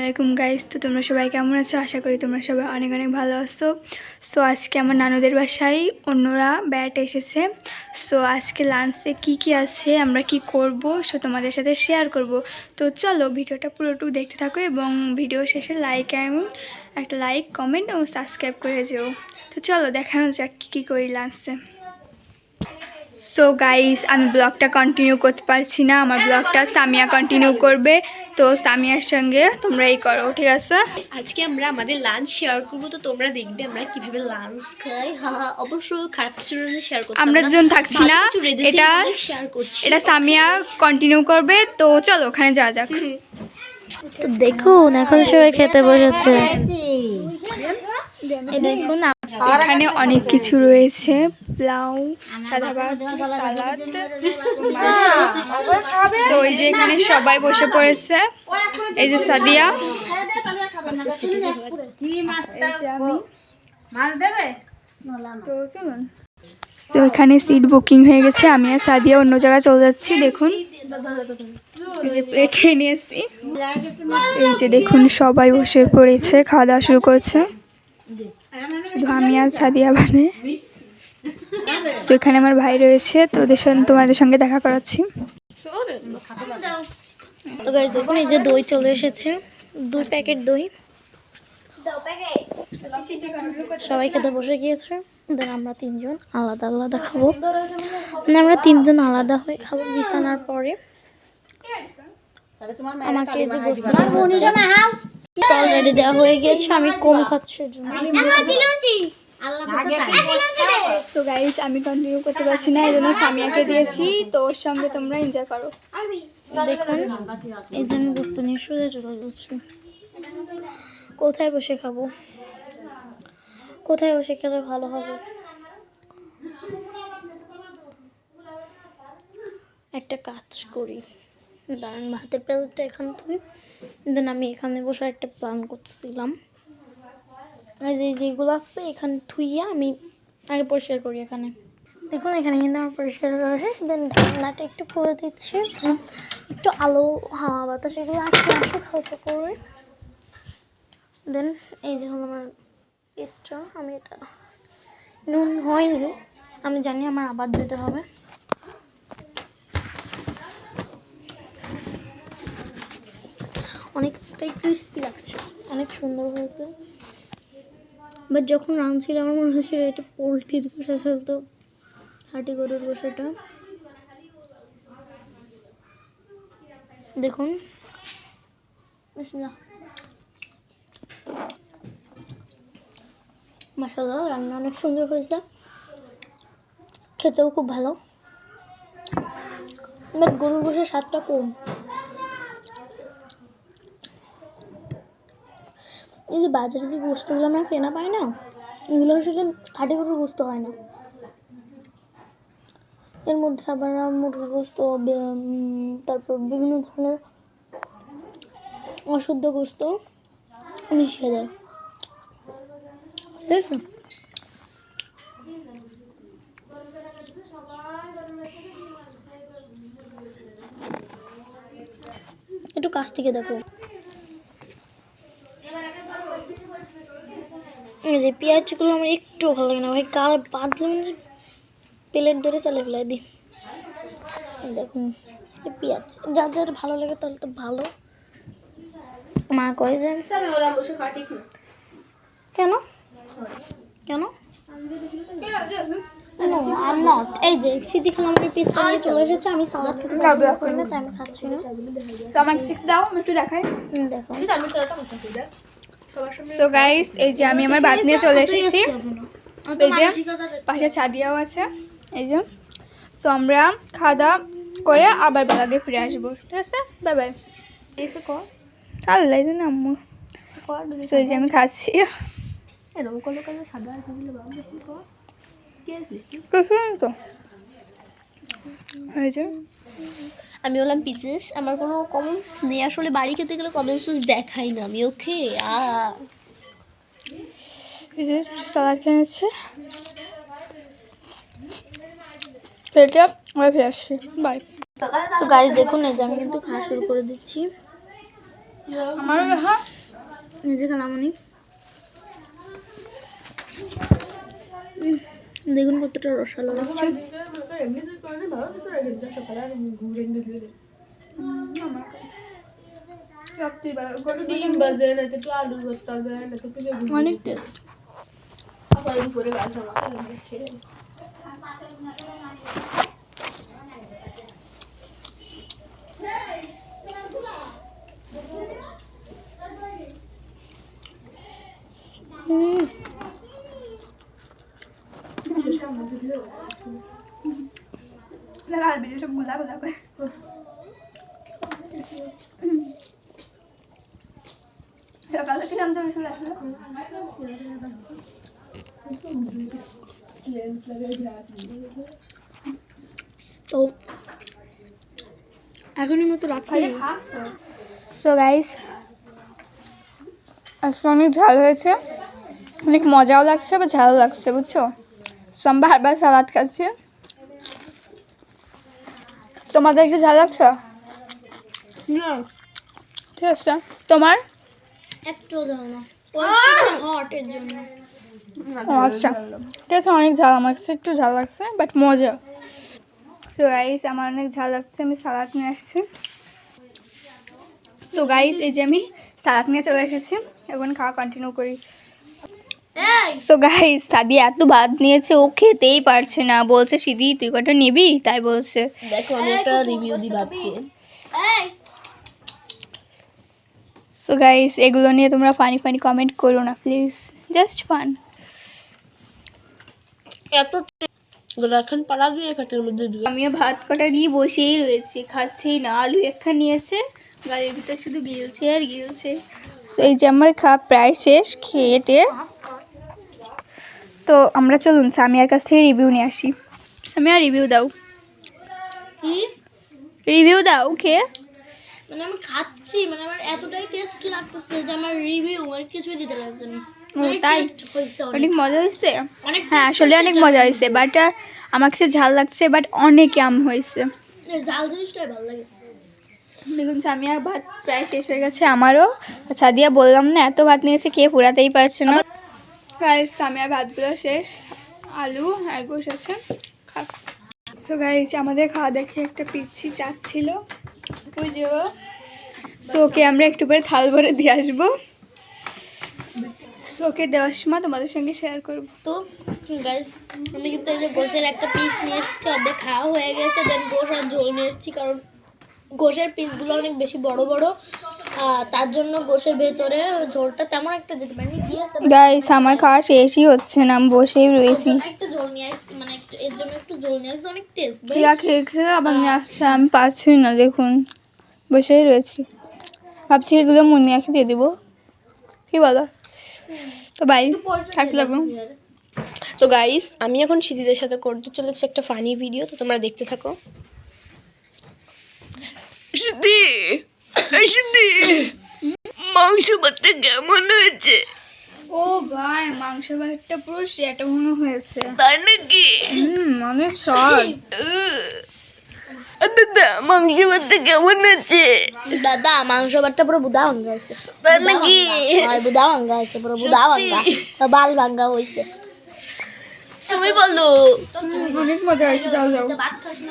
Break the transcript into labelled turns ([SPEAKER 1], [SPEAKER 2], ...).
[SPEAKER 1] আলাইকুম গাইস। তো তোমরা সবাই কেমন আছো? আশা করি তোমরা সবাই অনেক অনেক ভালো আছো। সো আজকে আমার নানুদের বাসায় অন্যরা বেড়াতে এসেছে। সো আজকে লাঞ্চে কি আছে, আমরা কি করব, সো তোমাদের সাথে শেয়ার করব। তো চলো ভিডিওটা পুরোটুকু দেখতে থাকো এবং ভিডিও শেষে একটা লাইক কমেন্ট এবং সাবস্ক্রাইব করে যেও। তো চলো দেখানো যাক কী করি লাঞ্চে। সো গাইস, আমি ব্লগটা কন্টিনিউ করতে পারছি না, আমার ব্লগটা সামিয়া কন্টিনিউ করবে। তো সামিয়ার সঙ্গে তোমরা এই করো, ঠিক আছে?
[SPEAKER 2] আজকে আমরা আমাদের লাঞ্চ শেয়ার করব। তো তোমরা দেখবে আমরা কিভাবে লাঞ্চ খাই। অবশ্য খারাপ কিছু শেয়ার করতে
[SPEAKER 1] আমরা দুজন থাকছি না, এটা সামিয়া কন্টিনিউ করবে। তো চলো ওখানে যাওয়া যাক।
[SPEAKER 3] তো দেখুন এখন সবাই খেতে বসেছে। দেখুন
[SPEAKER 1] এখানে অনেক কিছু রয়েছে, পোলাও, সাদা ভাত, সালাদ। তো এই যে এখানে সবাই বসে পড়েছে, এই যে সাদিয়া, তো এখানে সিট বুকিং হয়ে গেছে। আমি আর সাদিয়া অন্য জায়গায় চলে যাচ্ছি। দেখুন এই যে প্লেটে নিয়েছি, এই যে দেখুন সবাই বসে পড়েছে, খাওয়া দাওয়া শুরু করেছে। শুধু আমি আর সাদিয়া বাদে। তো এখানে আমার ভাই রয়েছে, তো তোমাদের সঙ্গে দেখা করাচ্ছি।
[SPEAKER 3] তো গাইস দেখুন এই যে দই চলে এসেছে, 2 প্যাকেট দই। সবাই খেতে বসে গিয়েছে। দেন আমরা 3 জন আলাদা আলাদা খাবো, মানে আমরা 3 জন আলাদা হয়ে খাবো বিছানার পরে। আমাকে যে গোস্ত অলরেডি দেওয়া হয়ে গিয়েছে, আমি কম খাচ্ছি জন্য।
[SPEAKER 1] তো গাইস আমি কন্টিনিউ করতে পারছি না, এই জন্য সামিয়াকে দিয়েছি। তো ওর সঙ্গে তোমরা এনজয় করো।
[SPEAKER 3] দেখুন এই যে আমি গোস্ত নিয়ে সোজা চলে যাচ্ছি। কোথায় বসে খাবো, কোথায় বসে খেলে ভালো হবে? একটা কাজ করি, দাঁড়ান ভাতের প্লেটটা এখানে থুই। দেন আমি এখানে বসে একটা প্ল্যান করতেছিলাম, এই যে যেগুলো আছে এখানে থুইয়া আমি আগে পরিষ্কার করি। এখানে দেখুন এখানে কিন্তু আমার পরিষ্কার রয়েছে। দেন ঢাকনাটা একটু খুলে দিচ্ছি, একটু আলো হাওয়া বাতাস এগুলো আসতে হালকা করে। দেন এই যে হলো আমার পেস্টটা, আমি এটা নুন হয়নি আমি জানি, আমার আবার দিতে হবে। অনেকটাই ক্রিস্পি লাগছে, অনেক সুন্দর হয়েছে। বাট যখন রাঁধছিল আমার মনে হচ্ছিল এটা পোলট্রির বসা চলতো, হাঁটি গরুর বসাটা। দেখুন মাশাআল্লাহ, রান্না অনেক সুন্দর হয়েছে, খেতেও খুব ভালো। বাট গরুর বসার স্বাদটা কম। এই যে বাজারে যে গোস্তগুলো আমরা কেনা পাই না, এগুলো আসলে হাঁটি গরুর গোস্ত হয় না। এর মধ্যে আবার মুরগির গোস্ত, তারপর বিভিন্ন ধরনের অশুদ্ধ গোস্ত মিশিয়ে দেয়, ঠিক আছে? একটু কাছ থেকে দেখো, এই যে পেঁয়াজগুলো আমার একটু ভালো লাগে না ভাই, কাল বাঁধলে মানে প্লেট ধরে চালে ফেলাই দিই। দেখুন এই পেঁয়াজ যার যার ভালো লাগে তাহলে তো ভালো। মা কয় যে কেন কেন এই যে সিদ্ধি খান আমার পিসটা নিয়ে চলে এসেছে। আমি সালাদ খেতে পারি না, তাই আমি খাচ্ছি না।
[SPEAKER 1] দাও, আমি একটু দেখাই।
[SPEAKER 3] দেখো
[SPEAKER 1] সো গাইস, এই যে আমি আমার ভাত নিয়ে চলে এসেছি, এই যে পাশে সাদিয়াও আছে, এই যে। সো আমরা খাওয়া দাওয়া করে আবার বেলা দিয়ে ফিরে আসবো, ঠিক আছে? Bye bye. আল্লাহ জানে আম্মু। সো এই যে আমি খাচ্ছি, তো হয়েছে।
[SPEAKER 2] আমি বললাম পিচেস, আমার কোনো কমেন্টস নেই আসলে। বাড়ি খেতে গেলে কমেন্টস দেখাই না আমি। ওকে
[SPEAKER 1] সালাদ কিনেছে, ফেটে আমরা ফিরে আসছি। বাই।
[SPEAKER 3] তো গাইস দেখুন এই যে আমি কিন্তু খাওয়া শুরু করে দিচ্ছি।
[SPEAKER 1] আমার
[SPEAKER 3] এই যে খালামণি দেখুন কতটা রসালো লাগছে। অনেক টেস্ট। তো এখনই মতো রাখি।
[SPEAKER 1] সো গাইস আজকে অনেক ঝাল হয়েছে, অনেক মজাও লাগছে বা ঝালও লাগছে, বুঝছো? সো আমি বারবার সালাদ খাচ্ছি। তোমাদের একটু ঝাল লাগছে?
[SPEAKER 3] না
[SPEAKER 1] ঠিক আছে, তোমার?
[SPEAKER 3] একটু দাও না, হটের জন্য।
[SPEAKER 1] ও আচ্ছা, ঠিক আছে। অনেক ঝাল, আমার কাছে একটু ঝাল লাগছে বাট মজা। সো গাইস আমার অনেক ঝাল লাগছে, আমি সালাদ নিয়ে আসছি। সো গাইস এই যে আমি সালাদ নিয়ে চলে এসেছি, এখন খাওয়া কন্টিনিউ করি। সো গাইস সাদিয়া এত ভাত নিয়েছে, ও খেতেই পারছে না, বলছে সিদি তুই কটা নিবি, তাই বলছে।
[SPEAKER 2] দেখো আমি একটা রিভিউ দিই ভাবকে।
[SPEAKER 1] সো গাইস এগুলো নিয়ে তোমরা ফানি ফানি কমেন্ট করো না প্লিজ, জাস্ট ফান।
[SPEAKER 2] এত এখন পাড়া দিয়ে পেটের মধ্যে ঢুকে।
[SPEAKER 1] আমিও ভাত কটা নিয়ে বসেই রয়েছি, খাচ্ছি না। আলু একটা নিয়েছে, গাড়ির ভিতর শুধু গিলছে আর গিলছে। সো এই যে আমার খাওয়া প্রায় শেষ, খেয়ে তো আমরা চলুন সামিয়ার কাছ থেকে রিভিউ নিয়ে আসি। সামিয়া রিভিউ দাও,
[SPEAKER 3] কি
[SPEAKER 1] রিভিউ দাও খেয়ে।
[SPEAKER 3] মানে আমি খাচ্ছি, মানে আমার এতটাই টেস্ট লাগতেছে যে আমার রিভিউ আর কিছুই দিতে লাগছে না।
[SPEAKER 1] ও তাই, অনেক মজা হয়েছে।
[SPEAKER 3] অনেক
[SPEAKER 1] হ্যাঁ আসলে অনেক মজা হয়েছে, বাট আমার কাছে ঝাল লাগছে, বাট অনেক আম হয়েছে।
[SPEAKER 3] ঝাল জিনিসটাই ভালো লাগে।
[SPEAKER 1] দেখুন সামিয়া ভাত প্রায় শেষ হয়ে গেছে, আমারও। সাদিয়া বললাম না এত ভাত নিয়েছে, খেয়ে ফুরাতেই পারছে না। গাইস সামিয়ার ভাতগুলো শেষ, আলু আর গোশ আছে। সো গাইস আমাদের খাওয়া দেখে একটা পিচ্ছি চাচ্ছিল, ওই যে ও। সো ওকে আমরা একটু পরে থাল ভরে দিয়ে আসবো। সো ওকে দেওয়ার সময় তোমাদের সঙ্গে শেয়ার করবো।
[SPEAKER 3] তো গাইস আমি কিন্তু এই যে গোশের একটা পিস নিয়ে এসেছি, অর্ধেক খাওয়া হয়ে গেছে। দেন গোশ আর ঝোল নিয়ে এসেছি, কারণ গোশের পিসগুলো অনেক বেশি বড় বড়, তার জন্য গোশের ভেতরে ঝোলটা তেমন একটা যেতে পারেনি। কি আছে
[SPEAKER 1] গাইস আমার খাওয়া শেষই হচ্ছে না, আমি বসেই রয়েছি।
[SPEAKER 3] একটা ঝোল নিয়ে আসছি, মানে এর জন্য একটু ঝোল নিয়ে আসছি, অনেক টেস্ট।
[SPEAKER 1] খেয়ে খেয়ে আবার নিয়ে আসছে, আমি পাচ্ছি না, দেখুন বসেই রয়েছি। ভাবছি এগুলো মনে আসে দিয়ে দেবো, কি বলো? তো বাই, থাকতে লাগবে।
[SPEAKER 2] তো গাইস আমি এখন সিদিদের সাথে করতে চলেছি একটা ফানি ভিডিও, তো তোমরা দেখতে থাকো। সিদি সিদি মাংস ভাতটা কেমন হয়েছে?
[SPEAKER 1] ও ভাই মাংস ভাতটা পুরো সেটা মনে হয়েছে,
[SPEAKER 2] তাই নাকি?
[SPEAKER 1] অনেক স্বাদ।
[SPEAKER 2] দাদা মাংস ভাতটা কেমন আছে?
[SPEAKER 3] দাদা মাংস ভাতটা পুরো বুদা ভাঙ্গা হয়েছে।
[SPEAKER 2] তাই নাকি?
[SPEAKER 3] বুদা ভাঙ্গা হয়েছে, পুরো বুদা ভাঙ্গা, বাল ভাঙ্গা হয়েছে।
[SPEAKER 2] তুমি বলো।
[SPEAKER 1] অনেক মজা হয়েছে, যাও যাও।
[SPEAKER 3] ভাত খাস না?